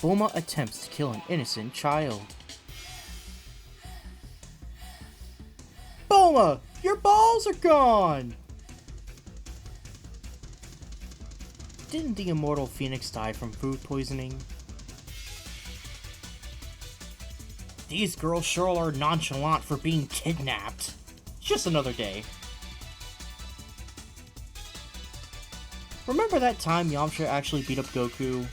Bulma attempts to kill an innocent child. Bulma, your balls are gone! Didn't the immortal Phoenix die from food poisoning? These girls sure are nonchalant for being kidnapped. Just another day. Remember that time Yamcha actually beat up Goku?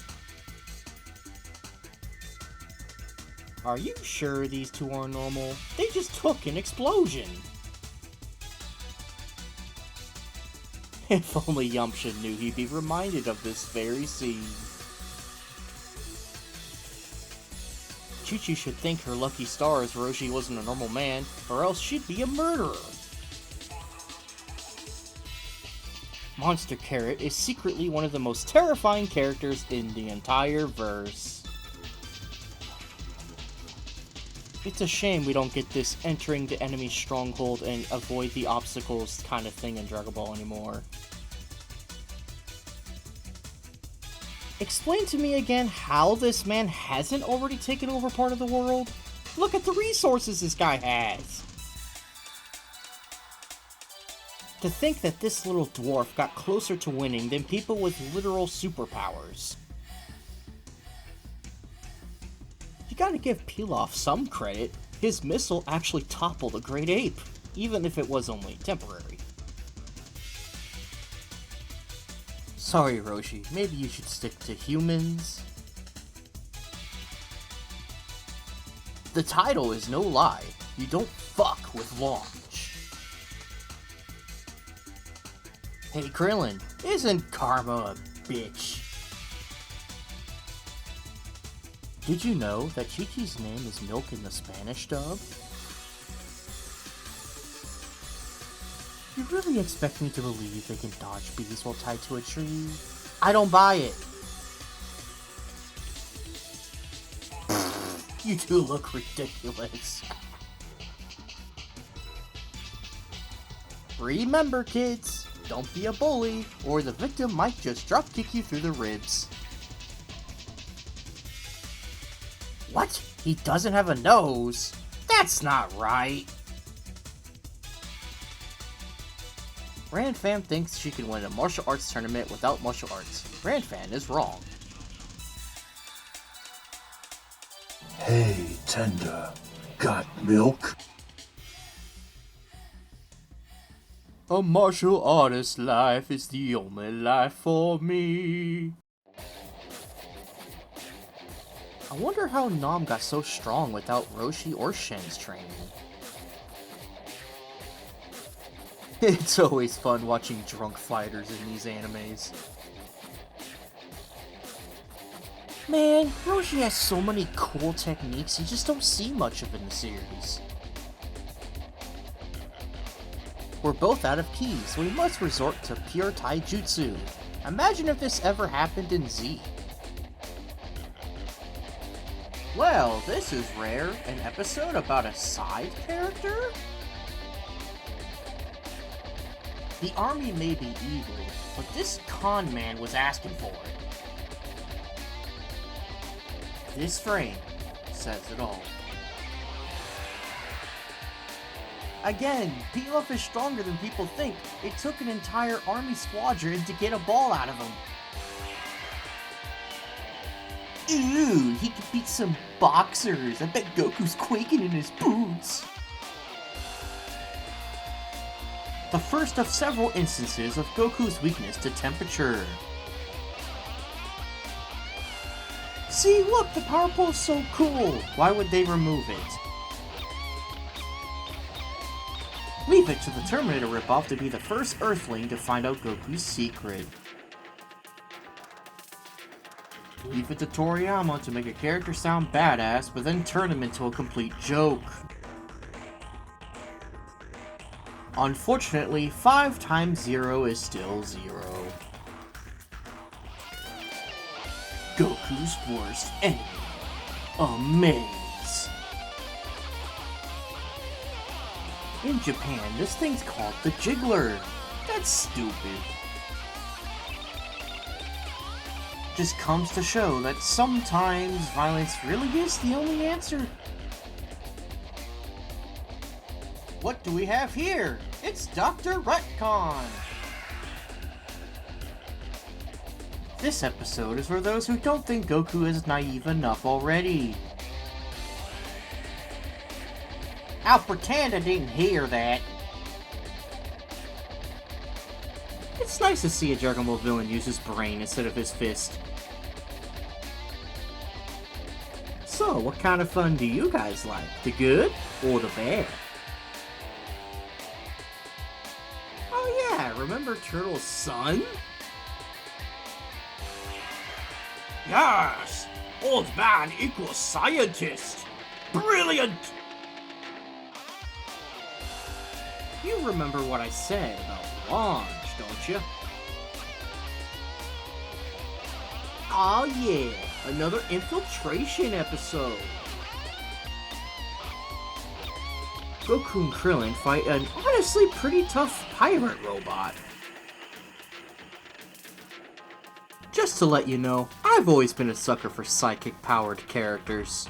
Are you sure these two are normal? They just took an explosion! If only Yamcha knew he'd be reminded of this very scene. Chi-Chi should thank her lucky stars Roshi wasn't a normal man, or else she'd be a murderer. Monster Carrot is secretly one of the most terrifying characters in the entire verse. It's a shame we don't get this entering the enemy's stronghold and avoid the obstacles kind of thing in Dragon Ball anymore. Explain to me again how this man hasn't already taken over part of the world? Look at the resources this guy has! To think that this little dwarf got closer to winning than people with literal superpowers. You gotta give Pilaf some credit. His missile actually toppled a great ape, even if it was only temporary. Sorry, Roshi, maybe you should stick to humans. The title is no lie. You don't fuck with launch. Hey Krillin, isn't Karma a bitch? Did you know that Chi-Chi's name is Milk in the Spanish dub? You really expect me to believe they can dodge bees while tied to a tree? I don't buy it! You two look ridiculous. Remember kids, don't be a bully, or the victim might just drop kick you through the ribs. What? He doesn't have a nose? That's not right! Ranfan thinks she can win a martial arts tournament without martial arts. Ranfan is wrong. Hey, Tender, got milk? A martial artist's life is the only life for me. I wonder how Nam got so strong without Roshi or Shen's training. It's always fun watching drunk fighters in these animes. Man, Roshi has so many cool techniques you just don't see much of in the series. We're both out of ki, so we must resort to pure taijutsu. Imagine if this ever happened in Z. Well, this is rare. An episode about a side character? The army may be evil, but this con man was asking for it. This frame says it all. Again, Pilaf is stronger than people think. It took an entire army squadron to get a ball out of him. Ooh, he could beat some boxers. I bet Goku's quaking in his boots. The first of several instances of Goku's weakness to temperature. See, look, the power pole is so cool. Why would they remove it? Leave it to the Terminator ripoff to be the first Earthling to find out Goku's secret. Leave it to Toriyama to make a character sound badass, but then turn him into a complete joke. Unfortunately, 5 times 0 is still 0. Goku's worst enemy. A maze. In Japan, this thing's called the Jiggler. That's stupid. just comes to show that sometimes violence really is the only answer. What do we have here? It's Dr. Retcon! This episode is for those who don't think Goku is naive enough already. I'll pretend I didn't hear that. It's nice to see a Dragon Ball villain use his brain instead of his fist. So, what kind of fun do you guys like? The good or the bad? Oh yeah, remember Turtle's son? Yes! Old man equals scientist! Brilliant! You remember what I said about launch, don't you? Oh yeah, another infiltration episode! Goku and Krillin fight an honestly pretty tough pirate robot. Just to let you know, I've always been a sucker for psychic-powered characters.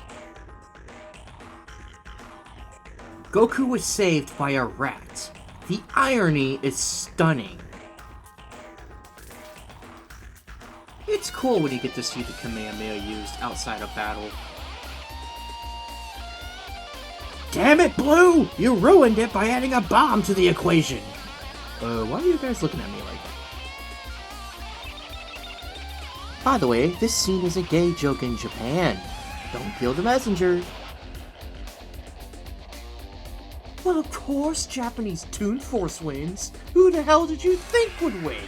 Goku was saved by a rat. The irony is stunning. It's cool when you get to see the Kamehameha used outside of battle. Damn it, Blue! You ruined it by adding a bomb to the equation! Why are you guys looking at me like that? By the way, this scene is a gay joke in Japan. Don't kill the messenger. Well, of course Japanese Toon Force wins. Who the hell did you think would win?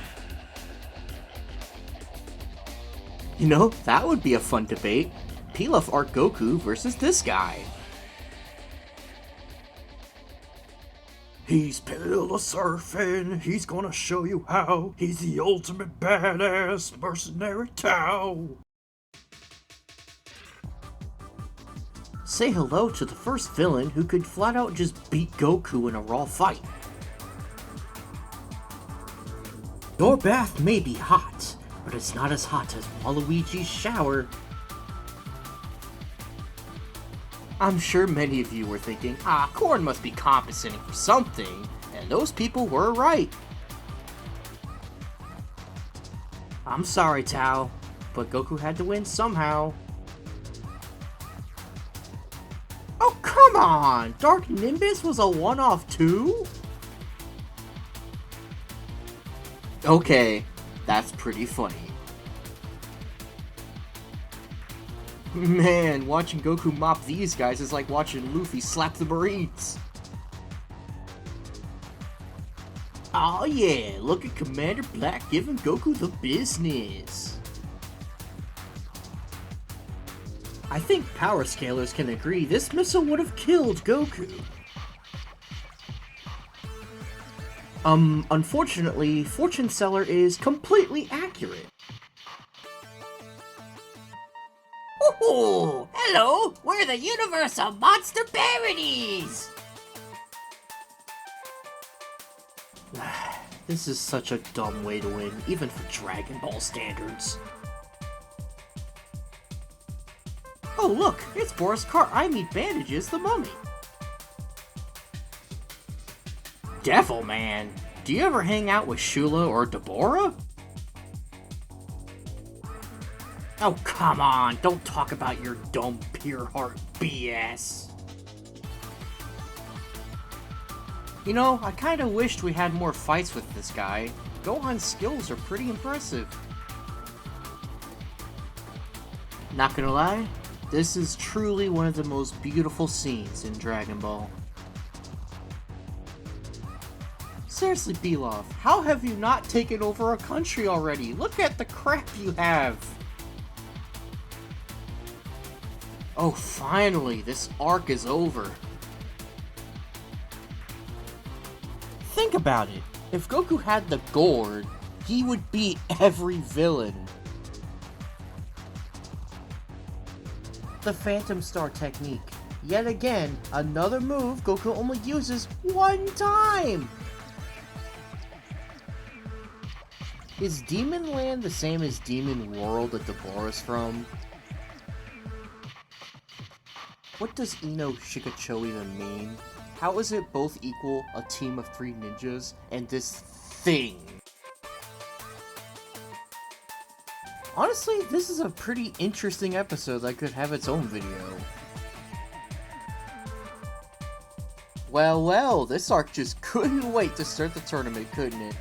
You know, that would be a fun debate. Pilaf Art Goku versus this guy. He's pillow surfing, he's gonna show you how. He's the ultimate badass mercenary Tao. Say hello to the first villain who could flat out just beat Goku in a raw fight. Your bath may be hot, but it's not as hot as Waluigi's shower. I'm sure many of you were thinking, Korn must be compensating for something, and those people were right. I'm sorry, Tao, but Goku had to win somehow. Oh, come on! Dark Nimbus was a one-off too? Okay, that's pretty funny. Man, watching Goku mop these guys is like watching Luffy slap the Marines. Aw yeah, look at Commander Black giving Goku the business. I think power scalers can agree this missile would have killed Goku. Unfortunately, Fortune Seller is completely accurate. Ooh, hello! We're the universe of monster parodies! This is such a dumb way to win, even for Dragon Ball standards. Oh look, it's Boris Karr. I Need Bandages, the Mummy. Devil Man, do you ever hang out with Shula or Deborah? Oh, come on, don't talk about your dumb pure heart BS. You know, I kinda wished we had more fights with this guy. Gohan's skills are pretty impressive. Not gonna lie, this is truly one of the most beautiful scenes in Dragon Ball. Seriously, Pilaf, how have you not taken over a country already? Look at the crap you have! Oh, finally, this arc is over. Think about it. If Goku had the gourd, he would beat every villain. The Phantom Star technique. Yet again, another move Goku only uses one time! Is Demon Land the same as Demon World that Deborah's from? What does Ino Shikacho even mean? How is it both equal a team of 3 ninjas and this thing? Honestly, this is a pretty interesting episode that could have its own video. Well, this arc just couldn't wait to start the tournament, couldn't it?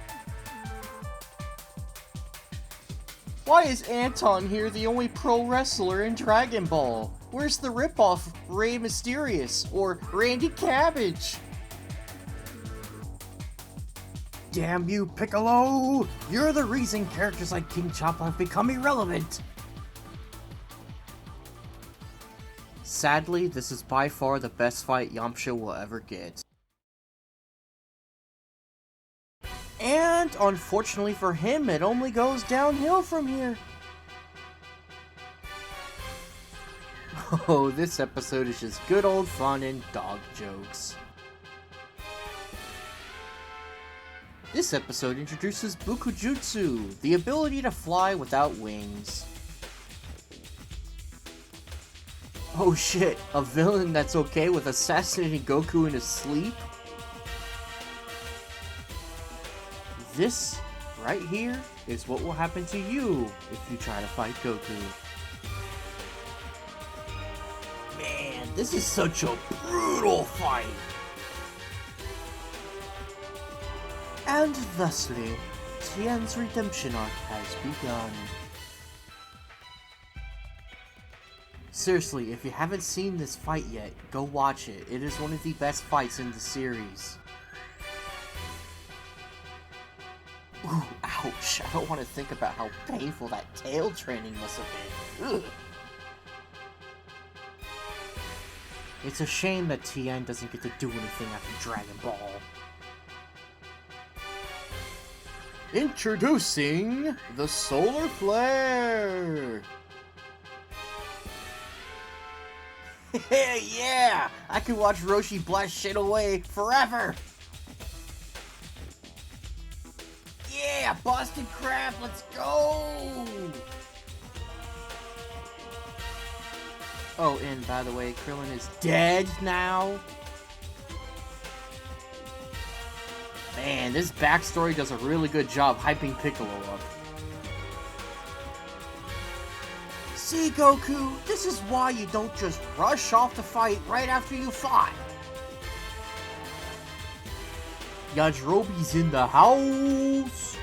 Why is Anton here the only pro wrestler in Dragon Ball? Where's the ripoff Rey Mysterious or Randy Cabbage? Damn you, Piccolo! You're the reason characters like King Choppa have become irrelevant! Sadly, this is by far the best fight Yamcha will ever get. And unfortunately for him, it only goes downhill from here. Oh, this episode is just good old fun and dog jokes. This episode introduces Bukujutsu, the ability to fly without wings. Oh shit, a villain that's okay with assassinating Goku in his sleep? This, right here, is what will happen to you if you try to fight Goku. Man, this is such a brutal fight! And thusly, Tien's redemption arc has begun. Seriously, if you haven't seen this fight yet, go watch it. It is one of the best fights in the series. Ooh, ouch. I don't want to think about how painful that tail training must have been. Ugh. It's a shame that Tien doesn't get to do anything after Dragon Ball. Introducing the Solar Flare! Yeah! I can watch Roshi blast shit away forever! Yeah! Boston Crab, let's go! Oh, and by the way, Krillin is dead now? Man, this backstory does a really good job hyping Piccolo up. See, Goku, this is why you don't just rush off the fight right after you fought. Yajirobe's in the house!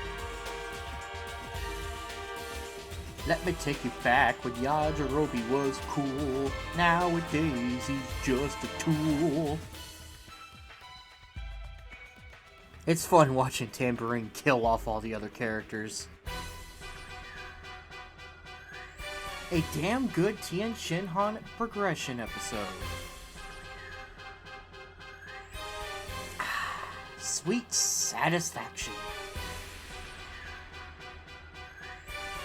Let me take you back when Yajirobe was cool. Nowadays, he's just a tool. It's fun watching Tambourine kill off all the other characters. A damn good Tien Shinhan progression episode. Sweet satisfaction.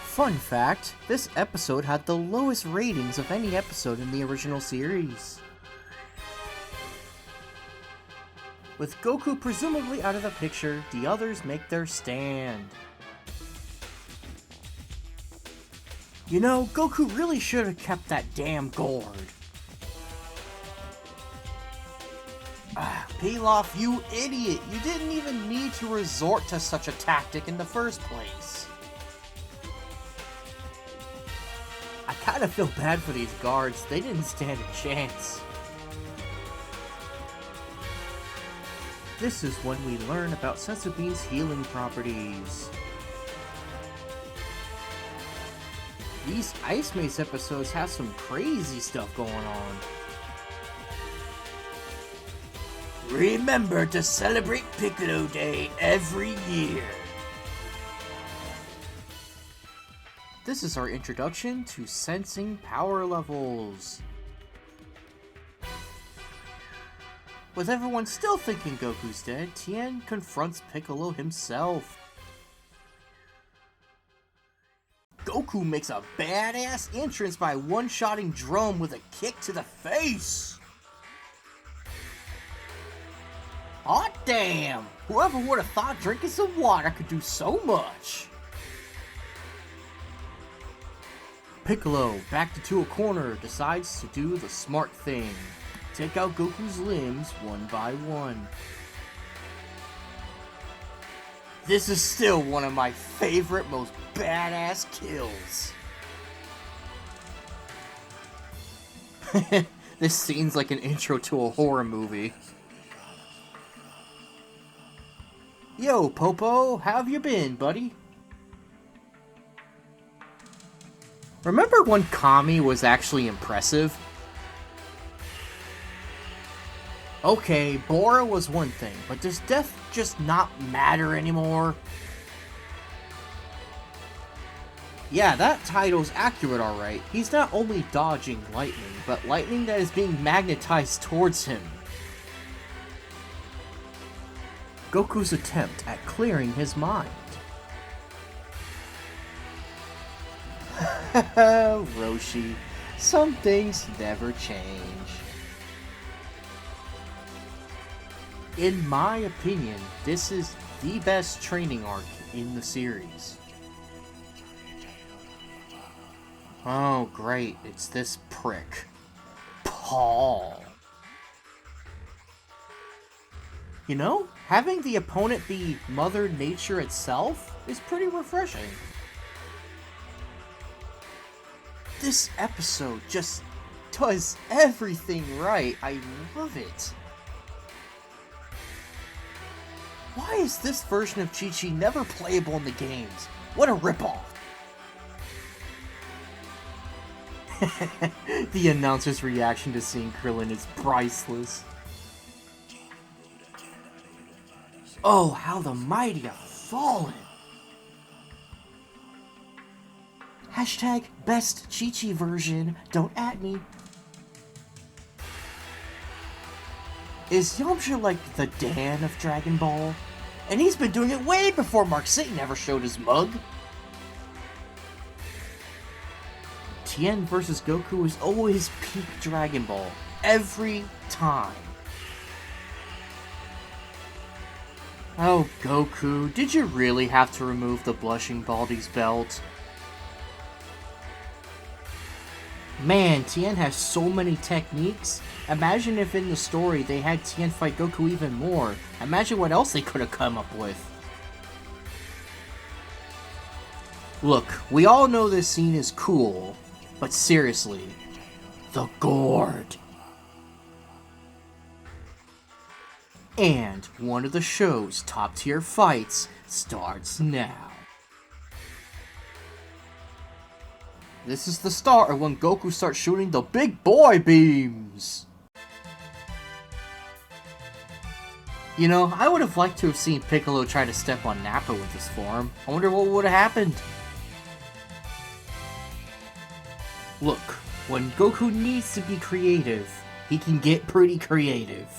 Fun fact, this episode had the lowest ratings of any episode in the original series. With Goku presumably out of the picture, the others make their stand. You know, Goku really should have kept that damn gourd. Pilaf, you idiot! You didn't even need to resort to such a tactic in the first place. I kinda feel bad for these guards, they didn't stand a chance. This is when we learn about Senzu Bean's healing properties. These Ice Mace episodes have some crazy stuff going on. Remember to celebrate Piccolo Day every year. This is our introduction to sensing power levels. With everyone still thinking Goku's dead, Tien confronts Piccolo himself. Goku makes a badass entrance by one-shotting Drum with a kick to the face! Hot damn! Whoever would have thought drinking some water could do so much? Piccolo, backed into a corner, decides to do the smart thing. Take out Goku's limbs one by one. This is still one of my favorite, most badass kills. This scene's like an intro to a horror movie. Yo, Popo, how have you been, buddy? Remember when Kami was actually impressive? Okay, Bora was one thing, but does death just not matter anymore? Yeah, that title's accurate alright. He's not only dodging lightning, but lightning that is being magnetized towards him. Goku's attempt at clearing his mind. Roshi, some things never change. In my opinion, this is the best training arc in the series. Oh great, it's this prick. Paul. You know, having the opponent be Mother Nature itself is pretty refreshing. This episode just does everything right. I love it. Why is this version of Chi-Chi never playable in the games? What a ripoff! The announcer's reaction to seeing Krillin is priceless. Oh, how the mighty have fallen! Hashtag best Chi-Chi version, don't at me. Is Yamcha like the Dan of Dragon Ball? And he's been doing it way before Mark Satan ever showed his mug. Tien vs Goku is always peak Dragon Ball. Every time. Oh, Goku, did you really have to remove the Blushing Baldy's belt? Man, Tien has so many techniques. Imagine if in the story they had Tien fight Goku even more. Imagine what else they could have come up with. Look, we all know this scene is cool, but seriously, the gourd. And one of the show's top tier fights starts now. This is the start of when Goku starts shooting the big boy beams! You know, I would have liked to have seen Piccolo try to step on Nappa with this form. I wonder what would have happened. Look, when Goku needs to be creative, he can get pretty creative.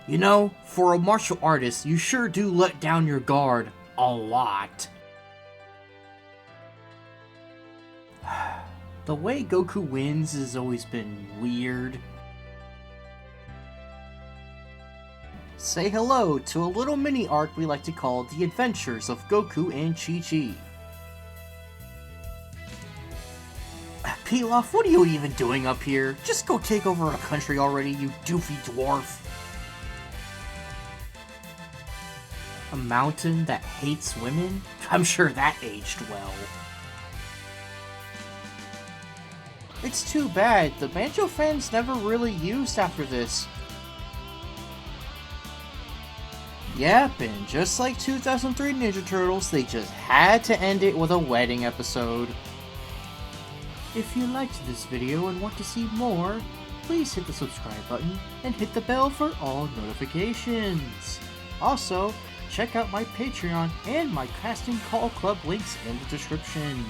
You know, for a martial artist, you sure do let down your guard a lot. The way Goku wins has always been weird. Say hello to a little mini arc we like to call The Adventures of Goku and Chi-Chi. Pilaf, what are you even doing up here? Just go take over a country already, you doofy dwarf. A mountain that hates women? I'm sure that aged well. It's too bad, the Banjo fans never really used after this. Yep, and just like 2003 Ninja Turtles, they just had to end it with a wedding episode. If you liked this video and want to see more, please hit the subscribe button and hit the bell for all notifications. Also, check out my Patreon and my Casting Call Club links in the description.